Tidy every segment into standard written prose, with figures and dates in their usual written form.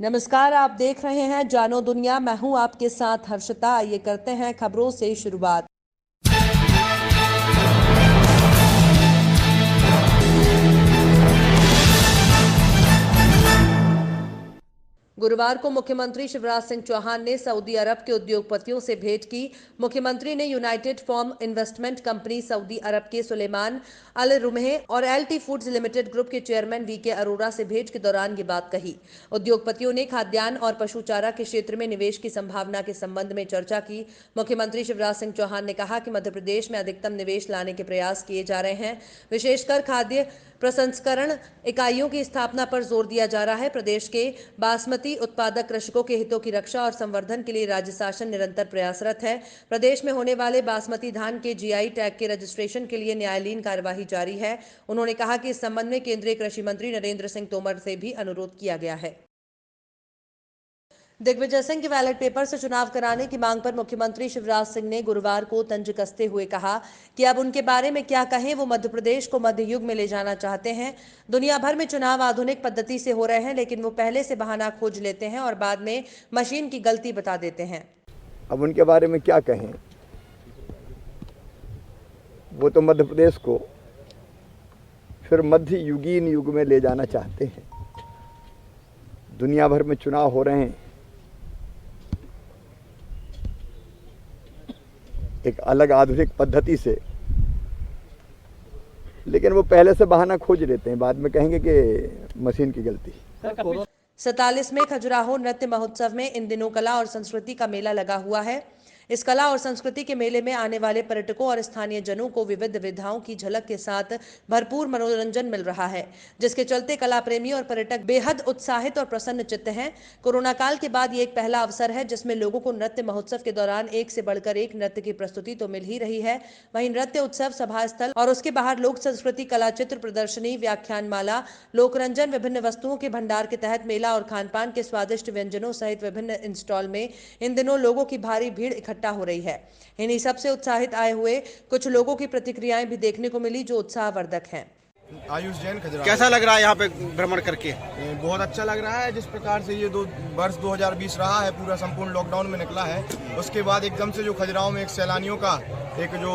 नमस्कार, आप देख रहे हैं जानो दुनिया। मैं हूं आपके साथ हर्षिता। आइए करते हैं खबरों से शुरुआत। गुरुवार को मुख्यमंत्री शिवराज सिंह चौहान ने सऊदी अरब के उद्योगपतियों से भेंट की। मुख्यमंत्री ने यूनाइटेड फॉर्म इन्वेस्टमेंट कंपनी सऊदी अरब के सुलेमान अल रुमेह और एलटी फूड्स लिमिटेड ग्रुप के चेयरमैन वीके अरोड़ा से भेंट के दौरान ये बात कही। उद्योगपतियों ने खाद्यान्न और पशु चारा के क्षेत्र में निवेश की संभावना के संबंध में चर्चा की। मुख्यमंत्री शिवराज सिंह चौहान ने कहा कि मध्य प्रदेश में अधिकतम निवेश लाने के प्रयास किए जा रहे हैं। विशेषकर खाद्य प्रसंस्करण इकाइयों की स्थापना पर जोर दिया जा रहा है। प्रदेश के बासमती उत्पादक कृषकों के हितों की रक्षा और संवर्धन के लिए राज्य शासन निरंतर प्रयासरत है। प्रदेश में होने वाले बासमती धान के जीआई टैग के रजिस्ट्रेशन के लिए न्यायालयीन कार्यवाही जारी है। उन्होंने कहा कि इस संबंध में केंद्रीय कृषि मंत्री नरेंद्र सिंह तोमर से भी अनुरोध किया गया है। दिग्विजय सिंह के बैलेट पेपर से चुनाव कराने की मांग पर मुख्यमंत्री शिवराज सिंह ने गुरुवार को तंज कसते हुए कहा कि अब उनके बारे में क्या कहें। वो मध्य प्रदेश को मध्य युग में ले जाना चाहते हैं। दुनिया भर में चुनाव आधुनिक पद्धति से हो रहे हैं, लेकिन वो पहले से बहाना खोज लेते हैं और बाद में मशीन की गलती बता देते हैं। अब उनके बारे में क्या कहें। वो तो मध्य प्रदेश को फिर मध्य युगीन युग में ले जाना चाहते हैं। दुनिया भर में चुनाव हो रहे हैं, एक अलग आधुनिक पद्धति से, लेकिन वो पहले से बहाना खोज लेते हैं, बाद में कहेंगे कि मशीन की गलती। 47वें खजुराहो नृत्य महोत्सव में इन दिनों कला और संस्कृति का मेला लगा हुआ है। इस कला और संस्कृति के मेले में आने वाले पर्यटकों और स्थानीय जनों को विविध विधाओं की झलक के साथ भरपूर मनोरंजन मिल रहा है, जिसके चलते कला प्रेमी और पर्यटक बेहद उत्साहित और प्रसन्न चित्त हैं। कोरोना काल के बाद ये एक पहला अवसर है जिसमें लोगों को नृत्य महोत्सव के दौरान एक से बढ़कर एक नृत्य की प्रस्तुति तो मिल ही रही है। वहीं नृत्य उत्सव, सभा स्थल और उसके बाहर लोक संस्कृति, कला चित्र प्रदर्शनी, व्याख्यानमाला, लोकरंजन, विभिन्न वस्तुओं के भंडार के तहत मेला और खानपान के स्वादिष्ट व्यंजनों सहित विभिन्न स्टॉल में इन दिनों लोगों की भारी भीड़ इकट्ठा हो रही है। इन्हीं सबसे उत्साहित आए हुए कुछ लोगों की प्रतिक्रियाएं भी देखने को मिली जो उत्साहवर्धक हैं। आयुष जैन खजुराहो। कैसा लग रहा है यहाँ पे भ्रमण करके? बहुत अच्छा लग रहा है। जिस प्रकार से ये वर्ष 2020 रहा है, पूरा संपूर्ण लॉकडाउन में निकला है, उसके बाद एकदम से जो खजुराहो में एक सैलानियों का एक जो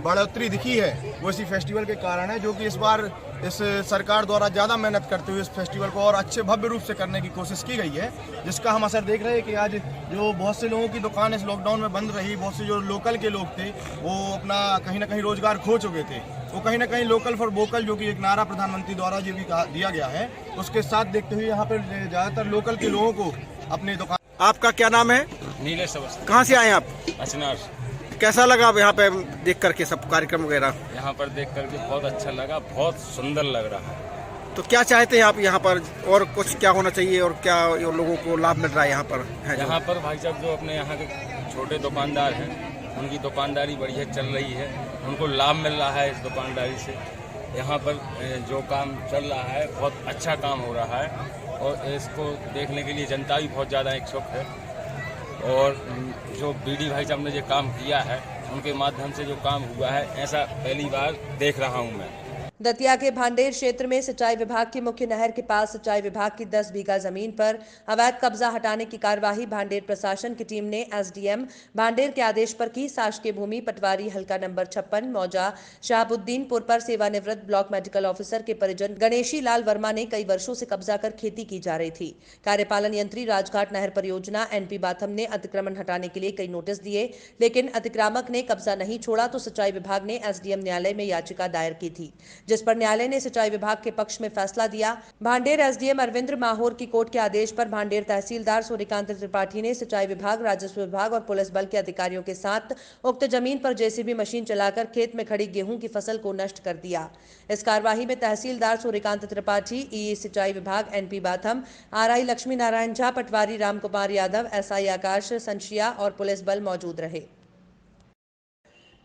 बढ़ोतरी दिखी है, वो इसी फेस्टिवल के कारण है, जो कि इस बार इस सरकार द्वारा ज़्यादा मेहनत करते हुए इस फेस्टिवल को और अच्छे भव्य रूप से करने की कोशिश की गई है, जिसका हम असर देख रहे हैं कि आज जो बहुत से लोगों की दुकान इस लॉकडाउन में बंद रही, बहुत से जो लोकल के लोग थे वो अपना कहीं ना कहीं रोजगार खो चुके थे। वो कहीं ना कहीं लोकल फॉर वोकल, जो कि एक नारा प्रधानमंत्री द्वारा जो भी दिया गया है, उसके साथ देखते हुए यहाँ पर ज़्यादातर लोकल के लोगों को अपने दुकान। आपका क्या नाम है? नीलेश अवस्थी। कहाँ से आए हैं आप? अचनार। कैसा लगा अब यहाँ पे देख करके सब कार्यक्रम वगैरह? यहाँ पर देख करके बहुत अच्छा लगा, बहुत सुंदर लग रहा है। तो क्या चाहते हैं आप यहाँ पर, और कुछ क्या होना चाहिए और क्या लोगों को लाभ मिल रहा है यहाँ पर? यहाँ पर भाई साहब जो अपने यहाँ के छोटे दुकानदार हैं, उनकी दुकानदारी बढ़िया चल रही है, उनको लाभ मिल रहा है इस दुकानदारी से। यहाँ पर जो काम चल रहा है बहुत अच्छा काम हो रहा है और इसको देखने के लिए जनता भी बहुत ज़्यादा इच्छुक है। और जो बीडी भाई साहब ने जो काम किया है, उनके माध्यम से जो काम हुआ है, ऐसा पहली बार देख रहा हूँ मैं। दतिया के भांडेर क्षेत्र में सिंचाई विभाग की मुख्य नहर के पास सिंचाई विभाग की 10 बीघा जमीन पर अवैध कब्जा हटाने की कार्यवाही भांडेर प्रशासन की टीम ने एसडीएम भांडेर के आदेश पर की। शासकीय भूमि पटवारी हल्का नंबर 56 मौजा शहाबुद्दीनपुर पर सेवानिवृत्त ब्लॉक मेडिकल ऑफिसर के परिजन गणेशी लाल वर्मा ने कई वर्षों से कब्जा कर खेती की जा रही थी। कार्यपालन यंत्री राजघाट नहर परियोजना एनपी बाथम ने अतिक्रमण हटाने के लिए कई नोटिस दिए, लेकिन अतिक्रामक ने कब्जा नहीं छोड़ा तो सिंचाई विभाग ने एसडीएम न्यायालय में याचिका दायर की थी, जिस पर न्यायालय ने सिंचाई विभाग के पक्ष में फैसला दिया। भांडेर एसडीएम अरविंद्र माहौर की कोर्ट के आदेश पर भांडेर तहसीलदार सूर्यकांत त्रिपाठी ने सिंचाई विभाग, राजस्व विभाग और पुलिस बल के अधिकारियों के साथ उक्त जमीन पर जेसीबी मशीन चलाकर खेत में खड़ी गेहूं की फसल को नष्ट कर दिया। इस कार्यवाही में तहसीलदार सूर्यकांत त्रिपाठी, ईई सिंचाई विभाग एनपी बाथम, आरआई लक्ष्मी नारायण झा, पटवारी राम कुमार यादव, एसआई आकाश संशिया और पुलिस बल मौजूद रहे।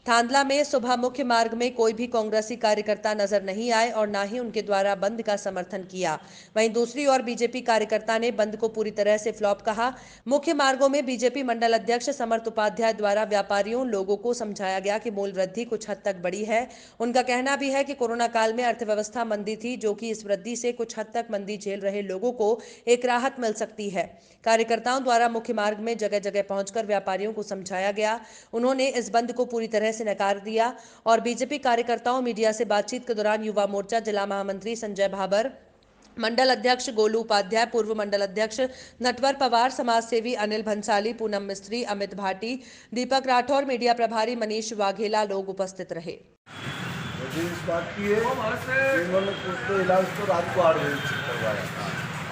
थांदला में सुबह मुख्य मार्ग में कोई भी कांग्रेसी कार्यकर्ता नजर नहीं आए और न ही उनके द्वारा बंद का समर्थन किया। वहीं दूसरी ओर बीजेपी कार्यकर्ता ने बंद को पूरी तरह से फ्लॉप कहा। मुख्य मार्गों में बीजेपी मंडल अध्यक्ष समर्थ उपाध्याय द्वारा व्यापारियों लोगों को समझाया गया कि मूल्य वृद्धि कुछ हद तक बढ़ी है। उनका कहना भी है कि कोरोना काल में अर्थव्यवस्था मंदी थी, जो कि इस वृद्धि से कुछ हद तक मंदी झेल रहे लोगों को एक राहत मिल सकती है। कार्यकर्ताओं द्वारा मुख्य मार्ग में जगह जगह पहुंचकर व्यापारियों को समझाया गया। उन्होंने इस बंद को पूरी तरह से नकार दिया और बीजेपी कार्यकर्ताओं मीडिया से बातचीत के दौरान युवा मोर्चा जिला महामंत्री संजय भाबर, मंडल अध्यक्ष गोलू उपाध्याय, पूर्व मंडल अध्यक्ष नटवर पवार, समाज सेवी अनिल भंसाली, पूनम मिस्त्री, अमित भाटी, दीपक राठौर, मीडिया प्रभारी मनीष वाघेला लोग उपस्थित रहे। मुझे इस बात की है कि इन्होंने कुछ इलाज तो रात को 8 बजे करवाया।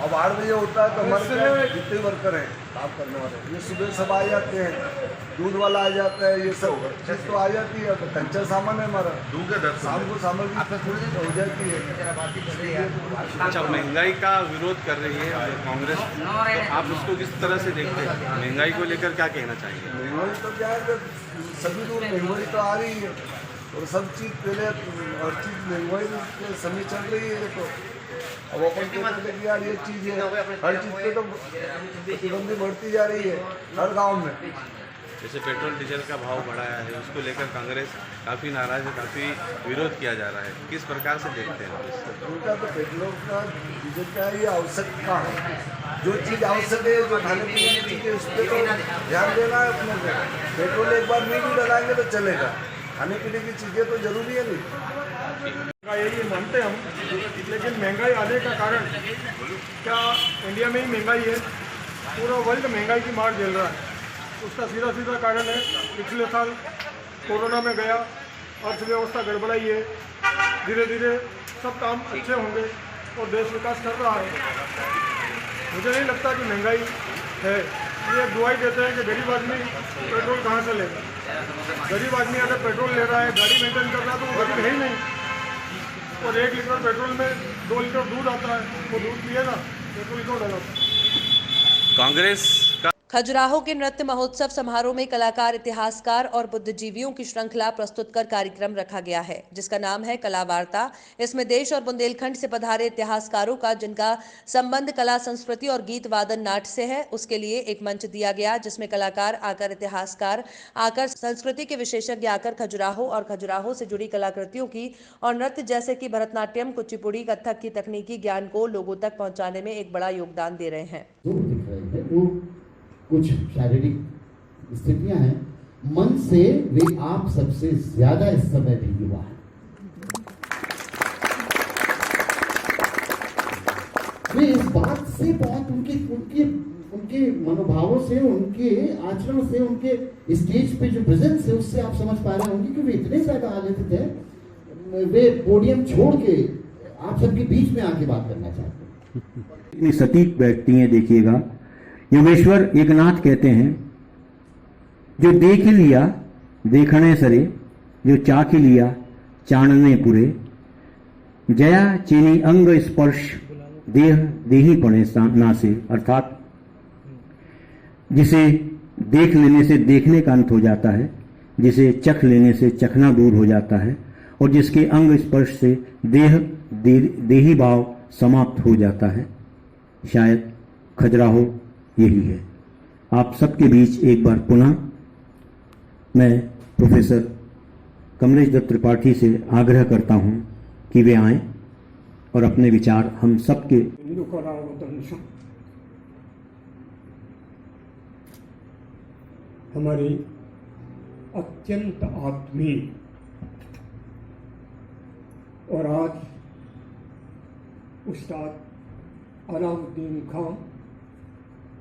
अब 8 बजे होता है तो हमारे जितने वर्कर हैं काम करने वाले ये सुबह सब आ जाते हैं, दूध वाला आ जाता है, ये सब चीज़ तो आ जाती है। तो कच्चा सामान है हमारा, शाम को सामग्री हो जाती है। अच्छा, महंगाई का विरोध कर रही है कांग्रेस, तो आप उसको किस तरह से देखते हैं? महंगाई को लेकर क्या कहना चाहेंगे? महंगाई तो क्या है, सभी दूर महंगाई तो आ रही है और सब चीज़ पहले हर चीज़ महंगाई के समय चल रही है। तो अब अपन कहते हैं कि यार ये चीज़ है, हर चीज़ पे तो प्रतिबंधी बढ़ती जा रही है हर गांव में। जैसे पेट्रोल डीजल का भाव बढ़ाया है, उसको लेकर कांग्रेस काफ़ी नाराज है, काफ़ी विरोध किया जा रहा है, किस प्रकार से देखते हैं? उनका तो पेट्रोल का डीजल का ये आवश्यकता है, जो चीज़ आवश्यक है, जो खाने पीने की चीज़ें उस पर तो ध्यान देना है अपने को। पेट्रोल एक बार नहीं भी डलाएंगे तो चलेगा, खाने पीने की चीज़ें तो जरूरी है नहीं। यही मानते हम, लेकिन महंगाई आने का कारण क्या इंडिया में ही महंगाई है, पूरा वर्ल्ड महंगाई की मार झेल रहा है। उसका सीधा सीधा कारण है पिछले साल कोरोना में गया, अर्थव्यवस्था गड़बड़ाई है, धीरे धीरे सब काम अच्छे होंगे और देश विकास कर रहा है। मुझे नहीं लगता कि महंगाई है। ये दुआई देते हैं कि गरीब आदमी पेट्रोल कहाँ से लेगा। गरीब आदमी अगर पेट्रोल ले रहा है, गाड़ी मेंटेन कर रहा है, तो वो गरीब है ही नहीं। और 1 लीटर पेट्रोल में 2 लीटर दूध आता है, वो दूध पिएगा, पेट्रोल क्यों डलाता? कांग्रेस का खजुराहो के नृत्य महोत्सव समारोह में कलाकार, इतिहासकार और बुद्धिजीवियों की श्रृंखला प्रस्तुत कर कार्यक्रम रखा गया है, जिसका नाम है कला वार्ता। इसमें देश और बुंदेलखंड से पधारे इतिहासकारों का, जिनका संबंध कला, संस्कृति और गीत वादन नाट्य से है, उसके लिए एक मंच दिया गया, जिसमें कलाकार आकर, इतिहासकार आकर, संस्कृति के विशेषज्ञ आकर खजुराहो और खजुराहो से जुड़ी कलाकृतियों की और नृत्य जैसे कि भरतनाट्यम, कुचिपुड़ी, कथक की तकनीकी ज्ञान को लोगों तक पहुंचाने में एक बड़ा योगदान दे रहे हैं। कुछ शारीरिक स्थितियां हैं, मन से वे आप सबसे ज्यादा इस समय भी युवा हैं। वे इस बात से बहुत उनके मनोभावों से, उनके आचरण से, उनके स्टेज पे जो प्रेजेंस है, उससे आप समझ पा रहे होंगे कि वे इतने ज्यादा आनंदित हैं, वे पोडियम छोड़ के आप सबके बीच में आके बात करना चाहते हैं। इतनी सटीक बैठती हैं, देखिएगा। योगेश्वर एकनाथ कहते हैं, जो देख लिया देखने सरे, जो चाख लिया चाणने पुरे, जया चीनी अंग स्पर्श देह देही पड़े नासे। अर्थात जिसे देख लेने से देखने का अंत हो जाता है, जिसे चख लेने से चखना दूर हो जाता है, और जिसके अंग स्पर्श से देही भाव समाप्त हो जाता है। शायद खजुराहो यही है। आप सबके बीच एक बार पुनः मैं प्रोफेसर कमलेश दत्त त्रिपाठी से आग्रह करता हूं कि वे आएं और अपने विचार हम सबके हमारे अत्यंत आत्मीय और आज उस्ताद अलाउद्दीन खान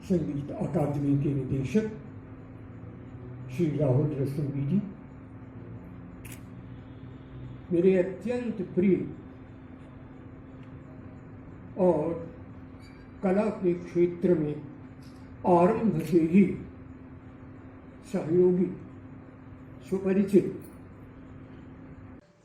संगीत अकादमी के निदेशक श्री राहुल रस्तोगी जी, मेरे अत्यंत प्रिय और कला के क्षेत्र में आरंभ से ही सहयोगी, सुपरिचित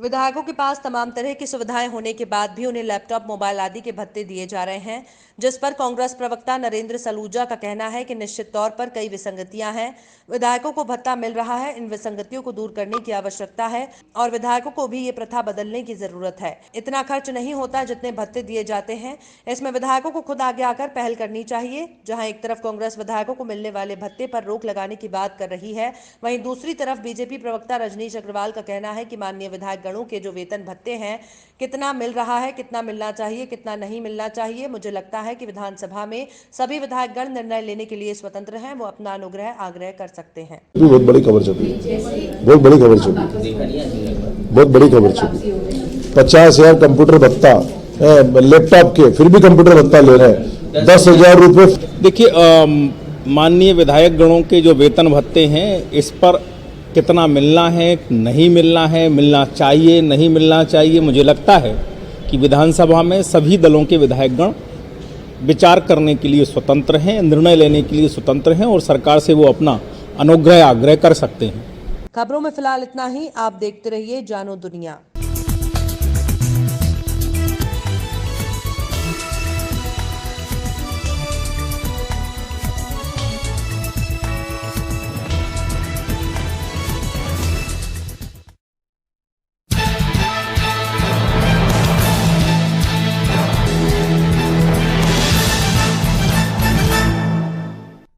विधायकों के पास तमाम तरह की सुविधाएं होने के बाद भी उन्हें लैपटॉप, मोबाइल आदि के भत्ते दिए जा रहे हैं, जिस पर कांग्रेस प्रवक्ता नरेंद्र सलूजा का कहना है कि निश्चित तौर पर कई विसंगतियां हैं। विधायकों को भत्ता मिल रहा है, इन विसंगतियों को दूर करने की आवश्यकता है और विधायकों को भी ये प्रथा बदलने की जरूरत है। इतना खर्च नहीं होता जितने भत्ते दिए जाते हैं। इसमें विधायकों को खुद आगे आकर पहल करनी चाहिए। जहां एक तरफ कांग्रेस विधायकों को मिलने वाले भत्ते पर रोक लगाने की बात कर रही है, वहीं दूसरी तरफ बीजेपी प्रवक्ता रजनीश अग्रवाल का कहना है कि माननीय विधायक गणों के जो वेतन भत्ते हैं, कितना मिल रहा है, कितना मिलना चाहिए, कितना नहीं मिलना चाहिए। मुझे लगता है कि विधानसभा में सभी विधायकगण निर्णय लेने के लिए स्वतंत्र हैं, वो अपना अनुग्रह आग्रह कर सकते हैं। बहुत बड़ी खबर चली, बहुत बड़ी खबर चली, बहुत बड़ी खबर चली। 50,000 कंप्यूटर भत्ता लैपटॉप के, फिर भी कंप्यूटर भत्ता ले रहे हैं 10,000 रुपये। देखिए माननीय विधायक गणों के जो वेतन भत्ते हैं, इस पर कितना मिलना है, नहीं मिलना है, मिलना चाहिए, नहीं मिलना चाहिए, मुझे लगता है कि विधानसभा में सभी दलों के विधायकगण विचार करने के लिए स्वतंत्र हैं, निर्णय लेने के लिए स्वतंत्र हैं और सरकार से वो अपना अनुग्रह आग्रह कर सकते हैं। खबरों में फिलहाल इतना ही। आप देखते रहिए जानो दुनिया।